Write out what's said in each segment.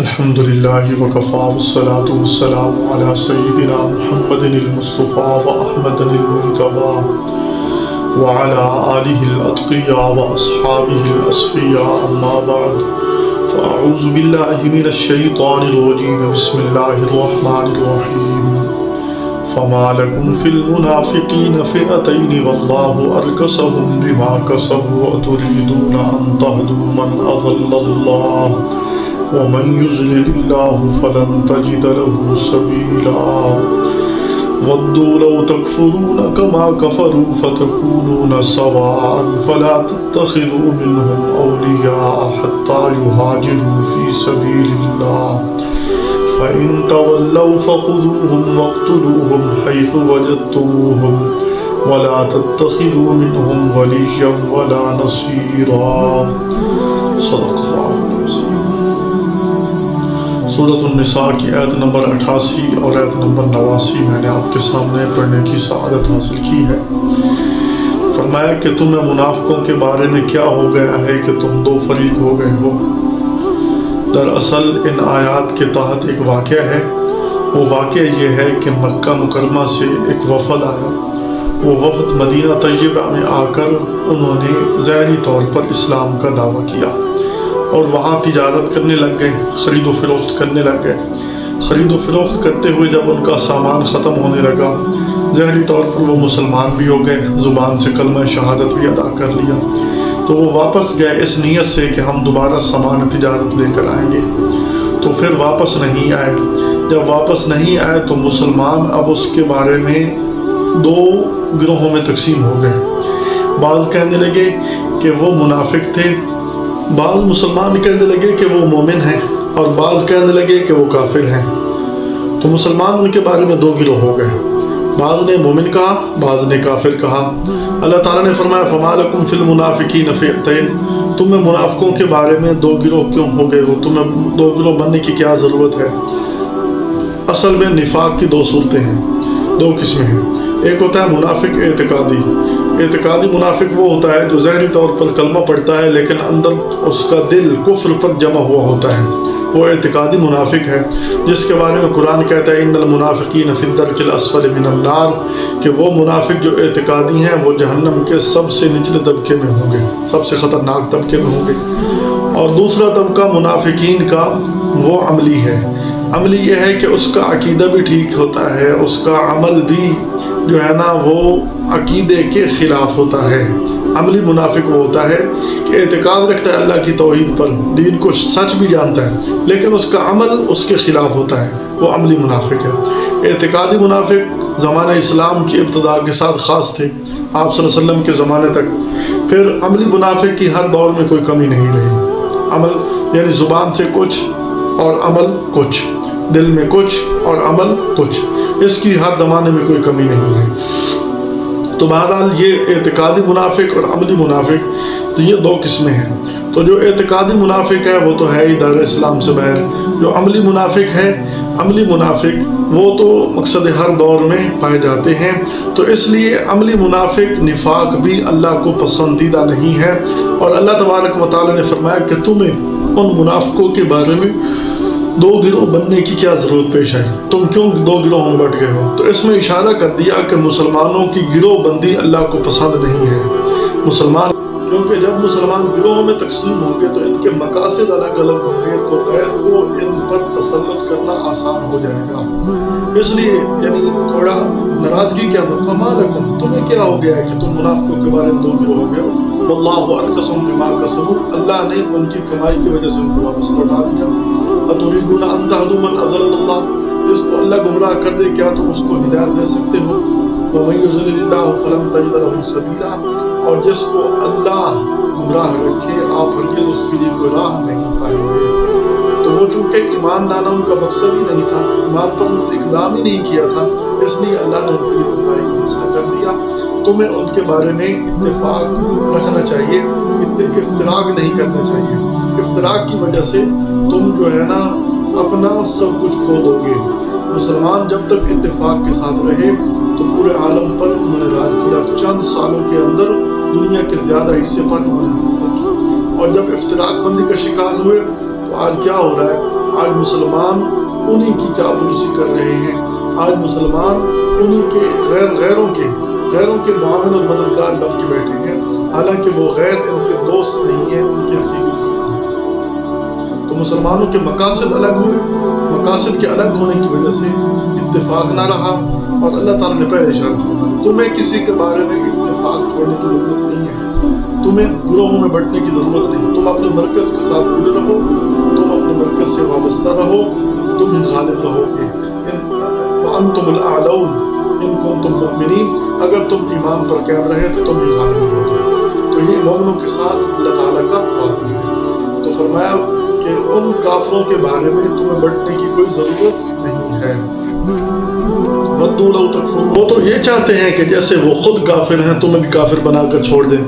الحمد لله وكفى والصلاة والسلام على سيدنا محمد المصطفى وأحمد المجتبى وعلى آله الأتقياء وأصحابه الأصفياء أما بعد فأعوذ بالله من الشيطان الرجيم بسم الله الرحمن الرحيم فما لكم في المنافقين فئتين والله أركسهم بما كسبوا وتريدون أن تهدوا من أضل الله ومن يضلل الله فلن تجد له سبيلا ودوا لو تكفرون كما كفروا فتكونون سواء فلا تتخذوا منهم أولياء حتى يهاجروا في سبيل الله فإن تولوا فخذوهم واقتلوهم حيث وجدتموهم ولا تتخذوا منهم وليا ولا نصيرا صدق الله العظيم۔ سورۃ النساء کی آیت نمبر 88 اور آیت نمبر 89 میں نے آپ کے سامنے پڑھنے کی سعادت حاصل کی ہے۔ فرمایا کہ تمہیں منافقوں کے بارے میں کیا ہو گیا ہے کہ تم دو فریق ہو گئے ہو۔ دراصل ان آیات کے تحت ایک واقعہ ہے۔ وہ واقعہ یہ ہے کہ مکہ مکرمہ سے ایک وفد آیا۔ وہ وفد مدینہ طیبہ میں آ کر انہوں نے ظاہری طور پر اسلام کا دعویٰ کیا اور وہاں تجارت کرنے لگ گئے، خرید و فروخت کرنے لگ گئے۔ خرید و فروخت کرتے ہوئے جب ان کا سامان ختم ہونے لگا، ظاہری طور پر وہ مسلمان بھی ہو گئے، زبان سے کلمہ شہادت بھی ادا کر لیا، تو وہ واپس گئے اس نیت سے کہ ہم دوبارہ سامان تجارت لے کر آئیں گے۔ تو پھر واپس نہیں آئے۔ جب واپس نہیں آئے تو مسلمان اب اس کے بارے میں دو گروہوں میں تقسیم ہو گئے۔ بعض کہنے لگے کہ وہ منافق تھے، بعض مسلمان کہنے لگے کہ وہ مومن ہیں، اور بعض کہنے لگے کہ وہ کافر ہیں۔ تو مسلمان ان کے بارے میں دو گروہ ہو گئے، بعض نے مومن کہا، بعض نے کافر کہا۔ اللہ تعالیٰ نے فرمایا فما لکم فی المنافقین فئتین، تمہیں منافقوں کے بارے میں دو گروہ کیوں ہو گئے ہو، تمہیں دو گروہ بننے کی کیا ضرورت ہے؟ اصل میں نفاق کی دو صورتیں ہیں، دو قسمیں ہیں۔ ایک ہوتا ہے منافق اعتقادی۔ اعتقادی منافق وہ ہوتا ہے جو ظاہری طور پر کلمہ پڑھتا ہے لیکن اندر اس کا دل کفر پر جمع ہوا ہوتا ہے، وہ اعتقادی منافق ہے، جس کے بارے میں قرآن کہتا ہے ان المنافقین فی الدرک الاسفل من النار، کہ وہ منافق جو اعتقادی ہیں وہ جہنم کے سب سے نچلے طبقے میں ہوں گے، سب سے خطرناک طبقے میں ہوں گے۔ اور دوسرا طبقہ منافقین کا وہ عملی ہے۔ عملی یہ ہے کہ اس کا عقیدہ بھی ٹھیک ہوتا ہے، اس کا عمل بھی جو ہے نا وہ عقیدے کے خلاف ہوتا ہے۔ عملی منافق وہ ہوتا ہے کہ اعتقاد رکھتا ہے اللہ کی توحید پر، دین کو سچ بھی جانتا ہے، لیکن اس کا عمل اس کے خلاف ہوتا ہے، وہ عملی منافق ہے۔ اعتقادی منافق زمانہ اسلام کی ابتدا کے ساتھ خاص تھے، آپ صلی اللہ علیہ وسلم کے زمانے تک۔ پھر عملی منافق کی ہر دور میں کوئی کمی نہیں رہی۔ عمل یعنی زبان سے کچھ اور عمل کچھ، دل میں کچھ اور عمل کچھ، اس کی ہر زمانے میں کوئی کمی نہیں ہے۔ تو بہرحال یہ اعتقادی منافق اور عملی منافق، تو یہ دو قسمیں ہیں۔ تو جو اعتقادی منافق ہے وہ تو ہے ہی دار اسلام سے باہر۔ جو عملی منافق ہے، عملی منافق وہ تو مقصد ہر دور میں پائے جاتے ہیں۔ تو اس لیے عملی منافق نفاق بھی اللہ کو پسندیدہ نہیں ہے، اور اللہ تبارک و تعالی نے فرمایا کہ تمہیں ان منافقوں کے بارے میں دو گروہ بننے کی کیا ضرورت پیش آئی، تم کیوں دو گروہوں میں بٹ گئے ہو؟ تو اس میں اشارہ کر دیا کہ مسلمانوں کی گروہ بندی اللہ کو پسند نہیں ہے۔ مسلمان کیونکہ جب مسلمان گروہوں میں تقسیم ہوں گے تو ان کے مقاصد الگ الگ ہوں گے، تو غیر کو ان پر تسلط کرنا آسان ہو جائے گا۔ اس لیے یعنی تھوڑا ناراضگی کیا فما لکم، تمہیں کیا ہو گیا ہے کہ تم منافقوں کے بارے میں دو گروہ ہو گئے ہو؟ واللہ ارکسہم بما کسبوا، اللہ نے ان کی کمائی کی وجہ سے ان کو واپس لوٹا دیا۔ اتریدون ان تہدوا من اضل اللہ، جس کو اللہ گمراہ کر دے کیا تم اس کو ہدایت دے سکتے ہو؟ ومن یضلل اللہ فلن تجد له سبیلا، اور جس کو اللہ گمراہ رکھے آپ ہرگز اس کے لیے کوئی راہ نہیں پائیں گے۔ تو وہ چونکہ ایمان لانا ان کا مقصد ہی نہیں تھا، ایمان پر اقدام ہی نہیں کیا تھا، اس لیے اللہ نے ان کے لیے گمراہی کا فیصلہ کر دیا۔ تمہیں ان کے بارے میں اتفاق رکھنا چاہیے، افتراق نہیں کرنا چاہیے۔ افتراق کی وجہ سے تم جو ہے نا اپنا سب کچھ کھو دو گے۔ مسلمان جب تک اتفاق کے ساتھ رہے تو پورے عالم پر انہوں نے راج کیا، چند سالوں کے اندر دنیا کے زیادہ حصے پر انہوں نے حکومت کی، اور جب افتراق بندی کا شکار ہوئے تو آج کیا ہو رہا ہے؟ آج مسلمان انہی کی چاپلوسی کر رہے ہیں، آج مسلمان انہی کے غیروں کے معاون اور مددگار بن کے بیٹھے ہیں، حالانکہ وہ غیر ان کے دوست نہیں ہیں، ان کے حقیقی دشمن ہیں۔ تو مسلمانوں کے مقاصد الگ ہوئے، مقاصد کے الگ ہونے کی وجہ سے اتفاق نہ رہا، اور اللہ تعالیٰ نے پہلے اشارہ کیا تمہیں کسی کے بارے میں اتفاق چھوڑنے کی ضرورت نہیں ہے، تمہیں گروہوں میں بٹنے کی ضرورت نہیں، تم اپنے مرکز کے ساتھ جڑے رہو، تم اپنے مرکز سے وابستہ رہو، تم ہی غالب رہو گے۔ وَأَنْتُمُ الْأَعْلَوْنَ إِن كُنتُم مُؤْمِنِينَ، اگر تم ایمان پر قائم رہے تو تم ہی غالب رہو گے۔ تو یہ مومنوں کے ساتھ اللہ تعالیٰ کا وعدہ ہے۔ تو فرمایا کہ ان کافروں کے بارے میں تمہیں بٹنے کی کوئی ضرورت نہیں ہے۔ وَدُّوا لَوْ تَكْفُرُونَ، وہ تو یہ چاہتے ہیں کہ جیسے وہ خود کافر ہیں تمہیں بھی کافر بنا کر چھوڑ دیں،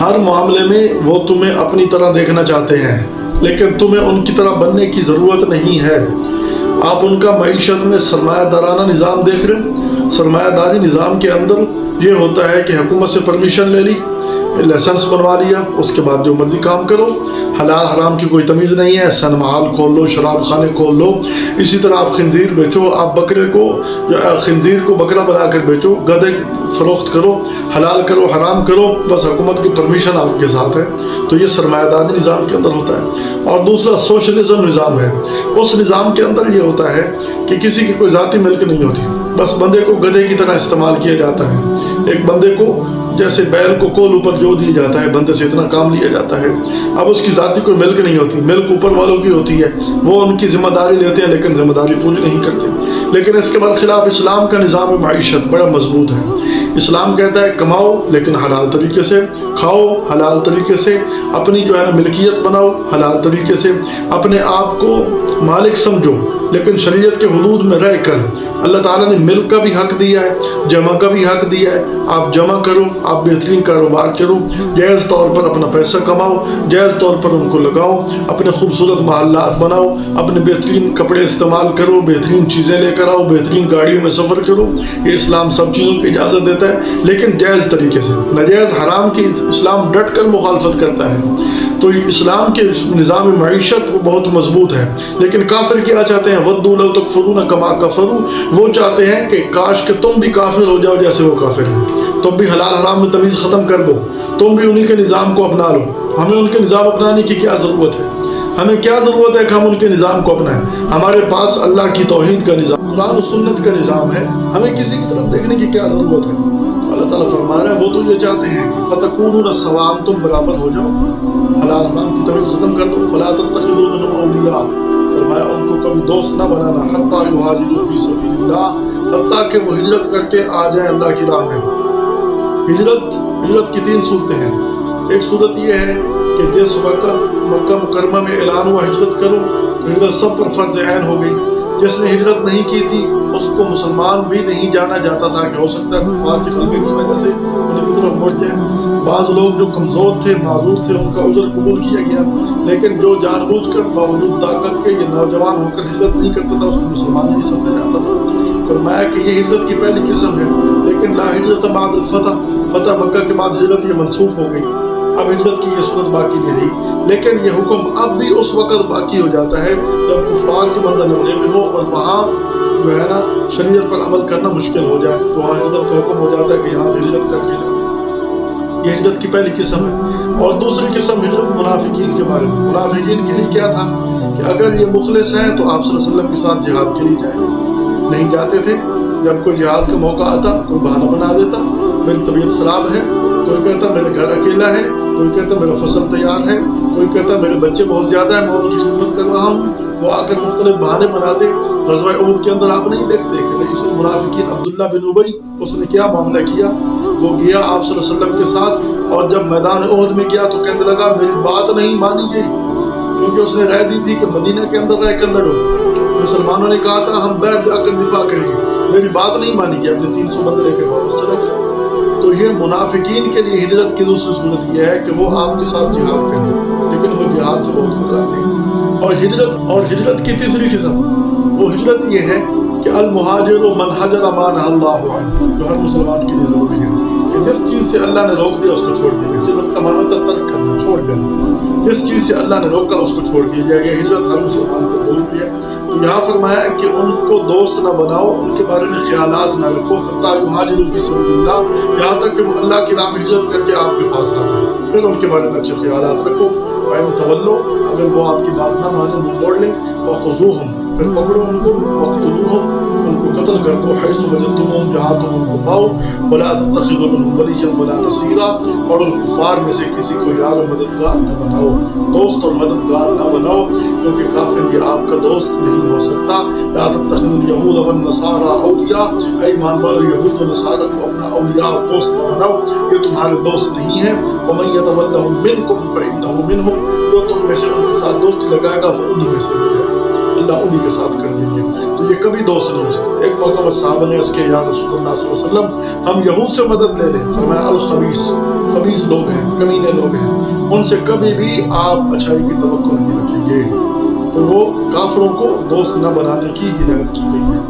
ہر معاملے میں وہ تمہیں اپنی طرح دیکھنا چاہتے ہیں، لیکن تمہیں ان کی طرح بننے کی ضرورت نہیں ہے۔ آپ ان کا معیشت میں سرمایہ دارانہ نظام دیکھ رہے ہیں، سرمایہ داری نظام کے اندر یہ ہوتا ہے کہ حکومت سے پرمیشن لے لی، لائسنس بنوا لیا، اس کے بعد جو مرضی کام کرو، حلال حرام کی کوئی تمیز نہیں ہے، سینما ہال کھول لو، شراب خانے کھول لو، اسی طرح آپ خنزیر بیچو، آپ خنزیر کو بکرا بنا کر بیچو، گدھے فروخت کرو، حلال کرو حرام کرو، بس حکومت کی پرمیشن آپ کے ساتھ ہے۔ تو یہ سرمایہ داری نظام کے اندر ہوتا ہے۔ اور دوسرا سوشلزم نظام ہے، اس نظام کے اندر یہ ہوتا ہے کہ کسی کی کوئی ذاتی ملک نہیں ہوتی، بس بندے کو گدھے کی طرح استعمال کیا جاتا ہے، ایک بندے کو جیسے بیل کو کول اوپر جو دیا جاتا ہے، بندے سے اتنا کام لیا جاتا ہے، اب اس کی ذاتی کوئی ملک نہیں ہوتی، ملک اوپر والوں کی ہوتی ہے، وہ ان کی ذمہ داری لیتے ہیں لیکن ذمہ داری پوری نہیں کرتے۔ لیکن اس کے برخلاف اسلام کا نظام معیشت بڑا مضبوط ہے۔ اسلام کہتا ہے کماؤ لیکن حلال طریقے سے، کھاؤ حلال طریقے سے، اپنی جو ہے نا ملکیت بناؤ حلال طریقے سے، اپنے آپ کو مالک سمجھو لیکن شریعت کے حدود میں رہ کر۔ اللہ تعالیٰ نے ملک کا بھی حق دیا ہے، جمع کا بھی حق دیا ہے، آپ جمع کرو، آپ بہترین کاروبار کرو، جائز طور پر اپنا پیسہ کماؤ، جائز طور پر ان کو لگاؤ، اپنے خوبصورت محلات بناؤ، اپنے بہترین کپڑے استعمال کرو، بہترین چیزیں لے کر آؤ، بہترین گاڑیوں میں سفر کرو، یہ اسلام سب چیزوں کی اجازت دیتا ہے لیکن جائز طریقے سے۔ ناجائز حرام کی اسلام ڈٹ کر مخالفت کرتا ہے۔ تو اسلام کے نظام معیشت وہ بہت مضبوط ہے، لیکن کافر کیا چاہتے ہیں؟ وَدُّوا لَوْ تَكْفُرُونَ كَمَا كَفَرُوا، وہ چاہتے ہیں کہ کاش کہ تم بھی کافر ہو جاؤ جیسے وہ کافر ہیں، تم بھی حلال حرام میں تمیز ختم کر دو، تم بھی انہی کے نظام کو اپنا لو۔ ہمیں ان کے نظام اپنانے کی کیا ضرورت ہے؟ ہمیں کیا ضرورت ہے کہ ہم ان کے نظام کو اپنائیں؟ ہمارے پاس اللہ کی توحید کا نظام، قرآن و سنت کا نظام ہے، ہمیں کسی کی طرف دیکھنے کی کیا ضرورت ہے؟ اللہ تعالیٰ فرما رہا ہے وہ تو یہ چاہتے ہیں فَتَكُونُونَ سَوَاءً، تم برابر ہو جاؤ، حلال حرام کی تمیز ختم کر دو۔ فَلَا تَتَّخِذُوا مِنْهُمْ أَوْلِيَاءَ، فرمایا ان کو کبھی دوست نہ بنانا، حَتَّى يُهَاجِرُوا فِي سَبِيلِ اللَّهِ، حتیٰ کہ وہ ہجرت کر کے آ جائیں اللہ کی راہ میں۔ ہجرت کی 3 صورتیں ہیں۔ ایک صورت یہ ہے کہ جس وقت مکہ مکرمہ میں اعلان ہوا ہجرت کرو، ہجرت سب پر فرض عین ہو گئی۔ جس نے ہجرت نہیں کی تھی اس کو مسلمان بھی نہیں جانا جاتا تھا کہ ہو سکتا ہے کفار کے غلبے کی وجہ سے انہیں کی طرف مڑ جائے۔ بعض لوگ جو کمزور تھے، معذور تھے، ان کا عذر قبول کیا گیا، لیکن جو جان بوجھ کر باوجود طاقت کے یہ نوجوان ہو کر ہجرت نہیں کرتا تھا اس کو مسلمان نہیں سمجھا جاتا تھا۔ فرمایا کہ یہ ہجرت کی پہلی قسم ہے، لیکن لا ہجرت بعد الفتح، فتح مکہ کے بعد ہجرت یہ منسوخ ہو گئی، اب ہجرت کی یہ صورت باقی نہیں رہی۔ لیکن یہ حکم اب بھی اس وقت باقی ہو جاتا ہے جب کفار کے مد نظر میں ہو اور وہاں جو ہے نا شریعت پر عمل کرنا مشکل ہو جائے، تو وہاں ہجرت کا حکم ہو جاتا ہے کہ یہاں سے ہجرت کر کے جاؤ۔ یہ ہجرت کی پہلی قسم ہے۔ اور دوسری قسم ہجرت منافقین کے بارے میں۔ منافقین کے لیے کیا تھا کہ اگر یہ مخلص ہیں تو آپ صلی اللہ علیہ وسلم کے ساتھ جہاد کے لیے جائیں، نہیں جاتے تھے۔ جب کوئی جہاد کا موقع آتا کوئی بہانہ بنا دیتا، میری طبیعت خراب ہے، کوئی کہتا میرے گھر اکیلا ہے، کوئی کہتا میرا فصل تیار ہے، کوئی کہتا میرے بچے بہت زیادہ ہیں میں ان کی خدمت کر رہا ہوں، وہ آ کر مختلف بہانے بنا دے۔ غزوہ احد کے اندر آپ نہیں دیکھتے کہ رئیس المنافقین عبداللہ بن ابی اس نے کیا معاملہ کیا؟ وہ گیا آپ صلی اللہ علیہ وسلم کے ساتھ، اور جب میدان احد میں گیا تو کہنے لگا میری بات نہیں مانی گئی، کیونکہ اس نے رائے دی تھی کہ مدینہ کے اندر رہ کر لڑو۔ مسلمانوں نے کہا تھا ہم بیعت جا کر دفاع کریں گے، میری بات نہیں مانی گئی، اپنے 300 بندے لے کے واپس چلا گیا۔ تو یہ منافقین کے لیے ہجرت کی دوسری صورت یہ ہے کہ وہ آپ کے ساتھ جہاد کریں، لیکن وہ جہاد سے بہت خطرات ہیں۔ اور ہجرت کی تیسری قسم وہ ہجرت یہ ہے کہ المہاجر من حجر ما نہى اللہ عنہ، جو ہر مسلمان کے لیے ضروری ہے کہ جس چیز سے اللہ نے روک دیا اس کو چھوڑ دیا، ہجرت کا معنی ہوتا ہے ترک کرنا، چھوڑ دینا، جس چیز سے اللہ نے روکا اس کو چھوڑ دیا جائے گا، ہجرت ہر مسلمان کو ضروری ہے۔ تو یہاں فرمایا کہ ان کو دوست نہ بناؤ، ان کے بارے میں خیالات نہ رکھو، حتیٰ یہاجروا فی سبیل اللہ، یہاں تک کہ وہ اللہ کی راہ میں ہجرت کر کے آپ کے پاس آ جائیں، پھر ان کے بارے میں اچھے خیالات رکھو۔ وَإِن تَوَلَّوْا، اگر وہ آپ کی بات نہ مانے، منہ موڑ لیں، فَخُذُوهُمْ، پھر پکڑو ان کو، وَاقْتُلُوهُمْ، ان کو قتل کر دو، حیث وجدتموہم، جہاں تم ان کو پاؤ، وَلَا تَتَّخِذُوا مِنْهُمْ وَلِيًّا وَلَا نَصِيرًا، اور ان کفار میں سے کسی کو یار و مددگار نہ بناؤ، دوست اور مددگار نہ بناؤ، کیونکہ کافر بھی آپ کا دوست نہیں ہو سکتا۔ لَا تَتَّخِذُوا الْيَهُودَ وَالنَّصَارَىٰ أَوْلِيَاءَ، اے ایمان والو یہود و نصارہ کو اپنا اولیاء اور دوست نہ بناؤ، یہ تمہارے دوست نہیں ہیں۔ وَمَن يَتَوَلَّهُم مِّنكُمْ فَإِنَّهُ مِنْهُمْ، جو تم میں سے ان کے ساتھ دوستی لگائے گا وہ انہی میں سے ہے، اللہ انہی کے ساتھ کر دیں گے، تو یہ کبھی دوست نہیں ہو سکتے۔ ایک موقع پر صحابہ نے اس کے یا رسول اللہ صلی اللہ علیہ وسلم ہم یہود سے مدد لے لیں، فرمایا الخبیث، خبیث لوگ ہیں، کمینے لوگ ہیں، ان سے کبھی بھی آپ اچھائی کی توقع نہیں رکھیں گے۔ تو وہ کافروں کو دوست نہ بنانے کی ہدایت کی گئی ہے۔